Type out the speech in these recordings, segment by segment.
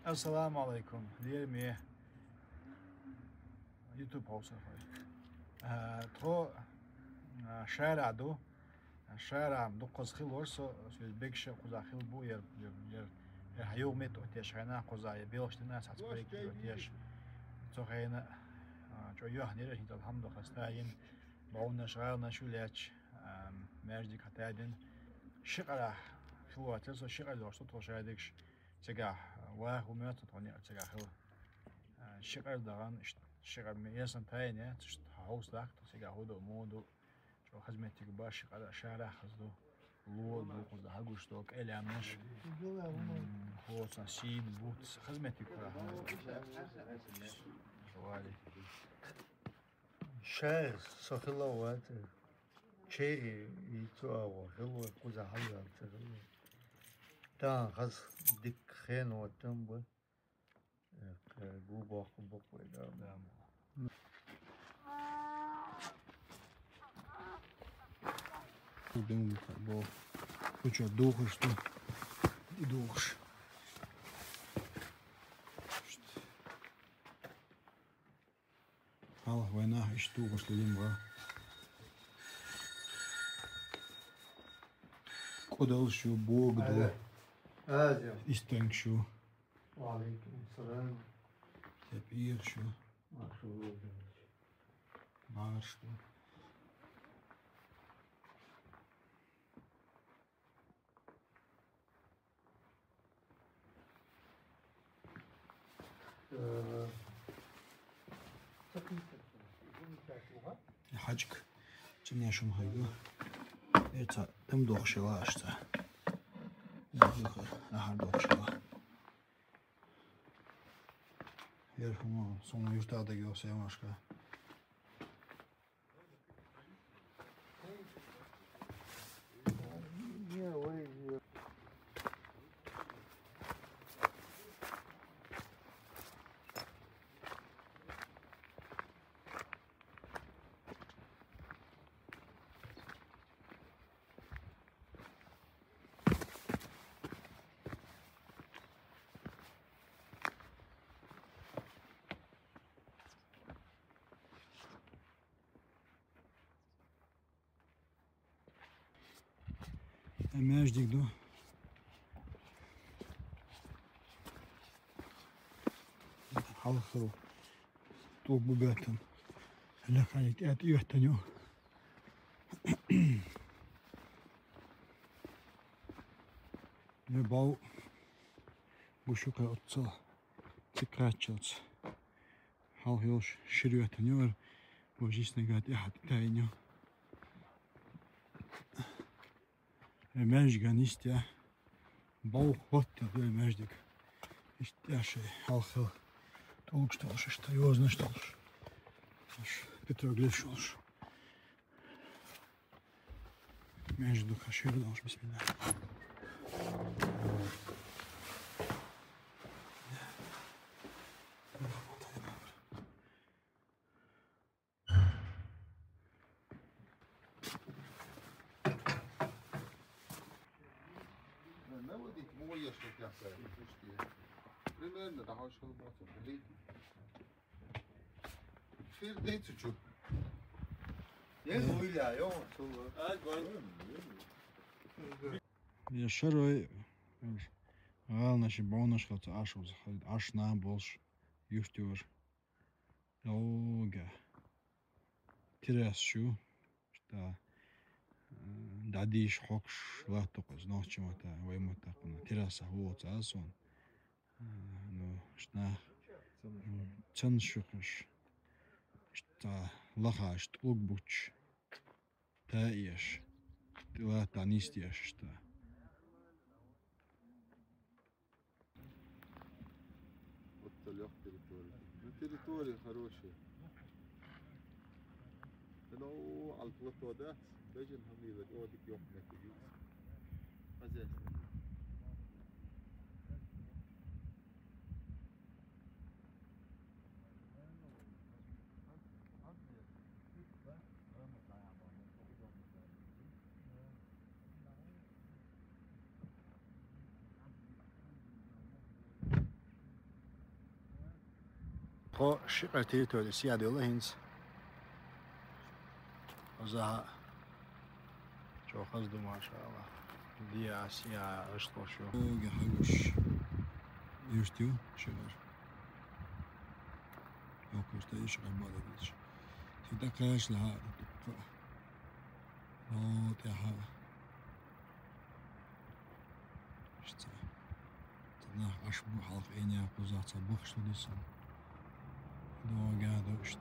Assalamu alaikum. Dear me, YouTube house. To شارع دو شارع دو قزخيل ورسو في البيكش قزاخيل بو ير هيوميت وتيش هنا قزاي بيلش الناس هتبريك وتيش تخينا جو يوه نير هيت الحمد خستاين بعونا شغالنا شو ليش ماجدي كتادين شقرا شو تلسو شقرا لورسو توشايدكش تجاه واه وميت توني تجاه هو شقرا دغان شقرا ميسن تاينه تشت هاوس داك تجاه هودو مودو شو خدمتك باش على شارع خزدو لو دو قد هاغوشتوك اليامش هو سين بوت خدمتك شوالي شاي سخلوات شيء يتوه هو قزح الله تغلو تا خز ديك خين وتنبه جوبا خبق ولا Думаю, как бы, ну что, духу, что? И духш. Allah война, и что, что лимба. Кодал шо, Бог, да. Истинг шо. وعليكم السلام Теперь шо. Марш шо. حاجك جميع شو مهيو إيتا دم دوخ شوا أشتا دوخ نهار دوخ شوا يرحمه صون يرتاد يوسف ماشكا Мяждик, да? Халху то богатым. Лаханит от юхтаню. Не бау. Бушука отца. Цикачац. Халхилш ширюхтаню. Божись нагад яхат тайню. Мяжган истя. Бау хотя да мяждик. Истяши халхил. Толк что ж, что его знаешь, что ж. Петр Глешош. Между хаширом уж бисмилlah. Примерно, да, хорошо работает. Фир дейт чуть. Я гуляю, Я шарой. Наши бонус хоть аж узахать, аж на больше юштюр. Лога. Терясшу, что дадиш хокш латокос ночмата, ваймата, теряса вот асон. Ну, что ценшухш. Что лахаш, угбуч. Таешь. Ты лата нистешь, что. Вот лёг территория. Ну, территория хорошая. Ну, على البلاطو ده بيجي هم يلاقوا ديك يوم نتيجة. هذا خو شقرتي تولي سيادة الله هنس وزها شو قصده ما شاء الله دي آسيا أشطر شو اوغي حقوش يشتيو شغر يوكوش تا يشغر ماذا قلتش تدا قاش لها دقة نوت يا حاجة شتا تنا أشبو حلق إنيا قوزات صبوخ شو ديسن دو قاعدة وشت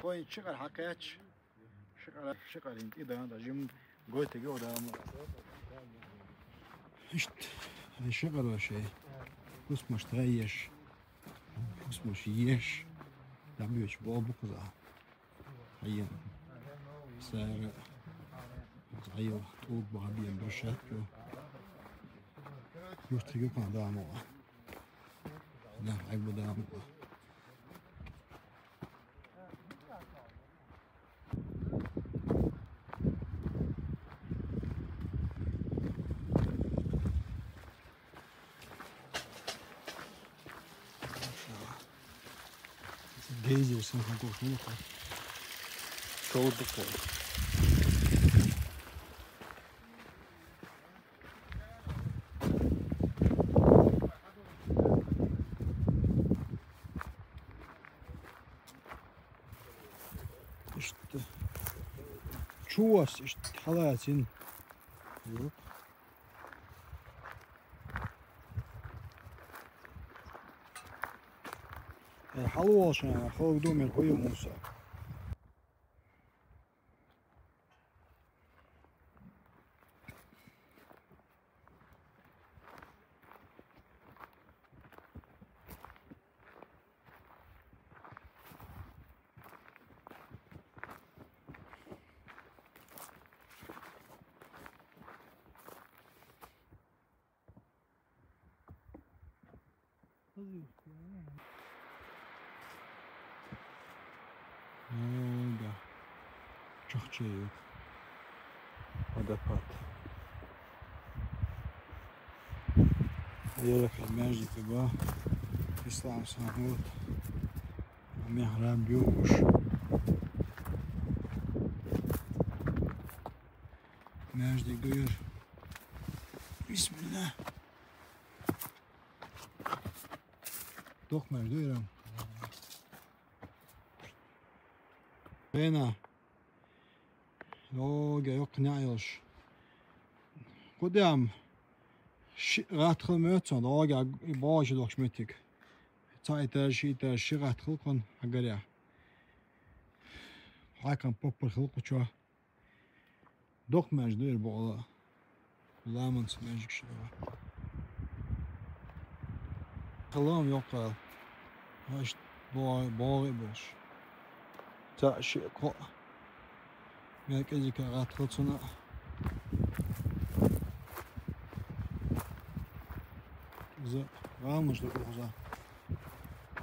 كوين شغل حكايتش شغل انت إذا هذا جيم قلت جودا إشت هذا شغل ولا شيء اسمه اشتغيش اسمه شيش دعميوش بابو قزع هيا سعر زعيو طوب بعبيا برشات يشتغيو كان دعمو لا عيب دعمو Geyser sen hangi ne kadar soğuduk bu. İşte çuvas işte halasın yok. حلوة عشان خوك دومي الخيو موسى да. Чахчею. Водопад. Yerek الماجد تبا İslam Samut Mihrab yokmuş. Mecdi gıyır. Bismillah. Dok mecdi yürüm. هنا لو جاي يقنع يوش قدام رات خل ميتون لو جاي باش دوش ميتك تايتر شيتر شي رات خل كون هجريا هاكن بوبر خل قشوا دوك ماج دير بولا لامن سماجك شوا خلهم يقال هاش باغي باش شيء قوة مركزي كرات خلصنا زين رامش دقيقة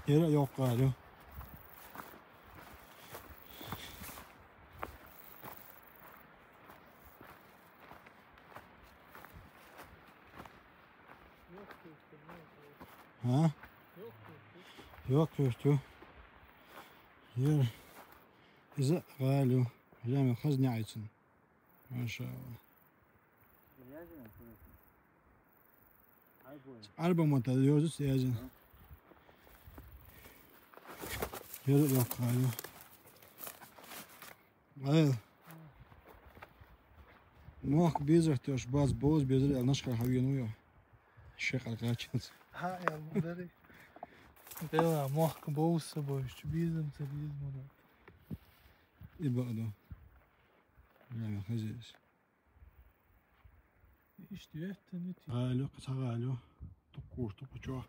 يلا يوقعوا ها yok يشتو يلا إذا قالوا جامع خزني عيتن ما شاء الله أربع متديوز سيازن يلا yok قالوا أيه موك بيزر توش باز بوز بيزر النشكر حبينو يا الشيخ القاچنس ها يا مدري ده موك بوز بوش بيزم تبيز مدري يبقى يعني خزيز İşte etteneti. Alo, alo. Tokuço.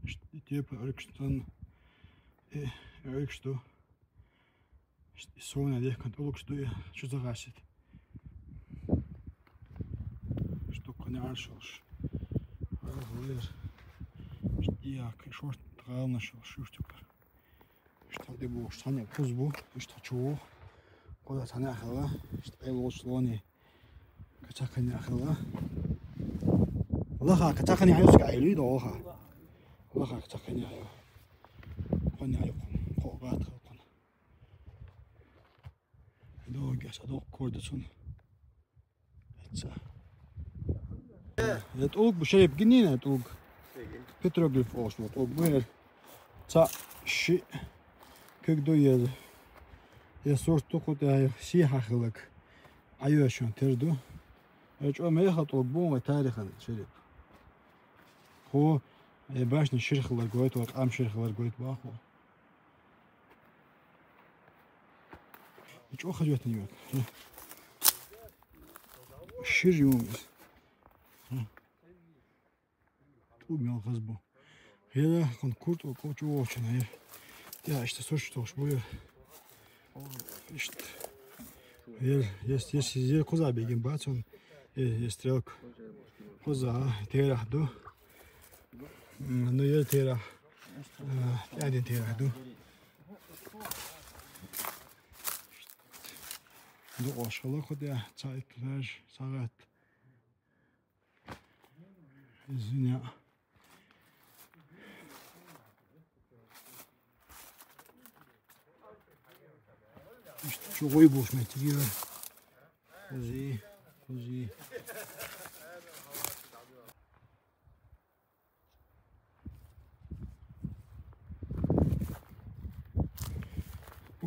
İşte tip örgüsten örgüstü. İşte sonra diye kan örgüstü şu zagasit. İşte kanal şoş. Hayır. İşte ya şort tağına şoş şuştuklar. İşte de bu sana kuz bu. İşte çoğu. Koda sana hala. İşte el oluşluğunu. كتاكني أخذها لها كتاخني عيوس كعيلي دوها لها كتاخني عيو قني عيوكم قوقات خلقنا دو جاس دو كوردسون يتوق بشريب جنينة يتوق بتروغليف اوش يتوق بير تا شي كيك دو يد يسورت توقت يا شي حخلك عيوشون تردو اجو ما يخطو بون تاريخ الشريب هو باش نشرخ لقويت وقام شرخ لقويت باخو اجو خجوتني يوك شير يوم تو ميل غزبو هيدا كون كورت وكوتش ووشن هير يا اشتا سوش توش بوير اشت هير يس يزير كوزا بيجين باتون يستريلك كوزا تيرح دو نو تيرح تادين تيرح دو دو اشغله خديا تايت لاج ساعات الزنيا شو غيبوش ما تجي زي زي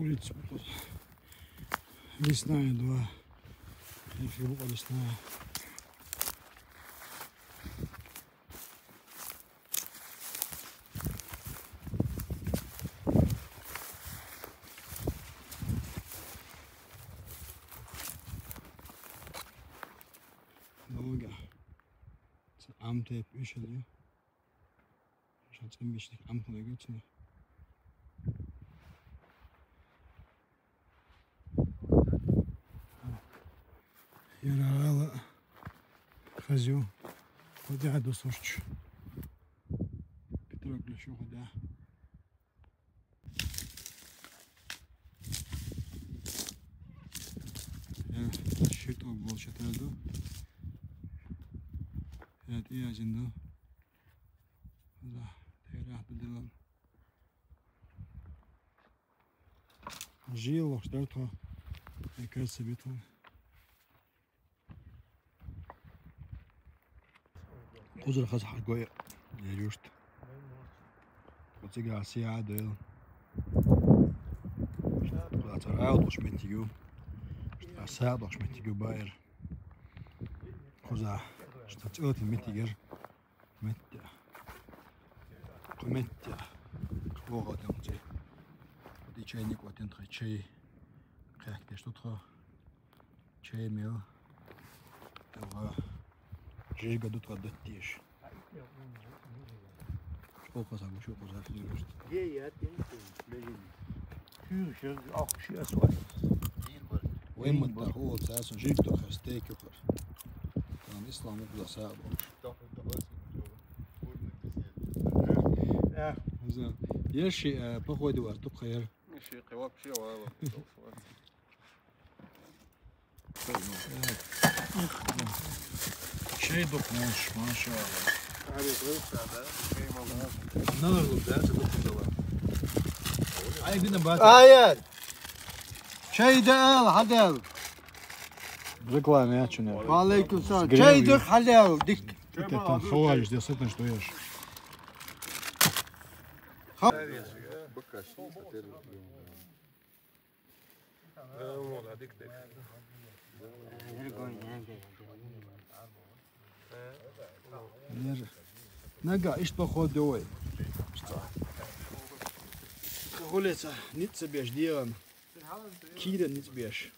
улица лесная 2 фигура лесная долго амтеп ишеле сейчас амбишник амтна гечне يرى خزيو خدي عدو صوش بترقل شو خدا شيت او بول شتادو هات ايه اجندو هذا تيراح بدلن جيل واشترتها هيك سبيتهم قزر خز حقوي يجوشت وتيجا ساعة ديل لا ترى وش متيجو ساعة وش متيجو باير خزا اشتغلت متيجر مت وقت يومتي دي شيء نيك وقت انت شيء خيك تشتغل شيء ميل جيش قدو تغدتيش شو قصة شو قصة في الوقت جاي تنتم شو شيء أسود وين متهو أساسا جيش تو خستيك يخر كان إسلام مقدر ساعد زين يشي بخوي دوار تبخير شي قواب شي والله شيء دقموش ما شاء الله هذه غير هذا شيء ما نغلب ده تدق دوار أي بينا بات آيات شيء ده حلال ركلام يا شنو وعليكم السلام شيء ده حلال ديك انت خوارج دي صدق что ешь بكاش نجا إيش بخود دوي خوليسا نيت سبيش ديان كيدا نيت بيش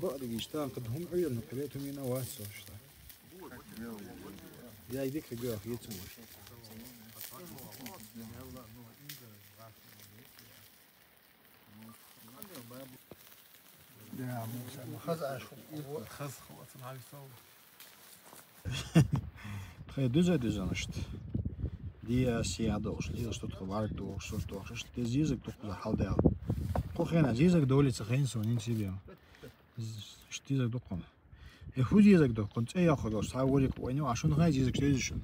بعد يشتان قد هم عيون نقلتهم هنا واسو شتا يا يديك جوا يتم يا موسى خذ أشوف خذ خلاص معي صوب خير düze işte. Diye siyah doş, diye что то var doş, что что ты зизик только халдел. Кохена зизик долица хен сон ин себе. Штизик доком. يهودي يزك دو كنت أي أخذ صاورك وإنه عشان غايز يزك شيء شون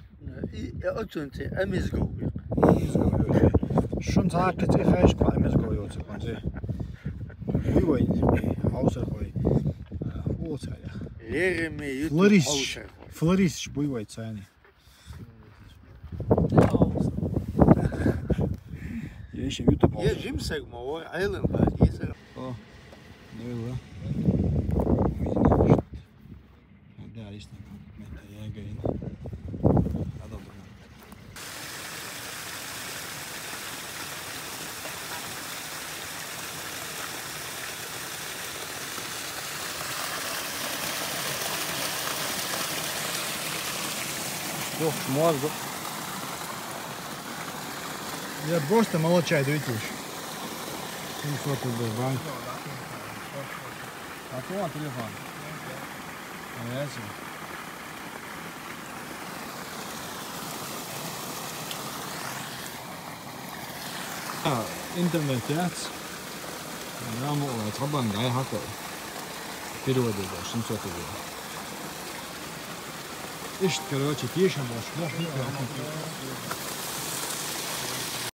أنت أمزجو شون ساعات كتير خايش قا أمزجو يوتس كنت وي وين حوصل خوي هو سايا ليرمي فلوريس شبوي وايد ثاني يعيش يوتيوب يا جيمسك ما هو عيلن بعد يسر نيلا هذا عايشنا متى يا جايين هذا ضمن شوف موظف Я просто молчать, видишь? Ну, что ты был, банк? А то телефон. Ясно. интернет, яц. نعم طبعا جاي حتى переводы да, 700 рублей. Ишь, короче, пишем, может,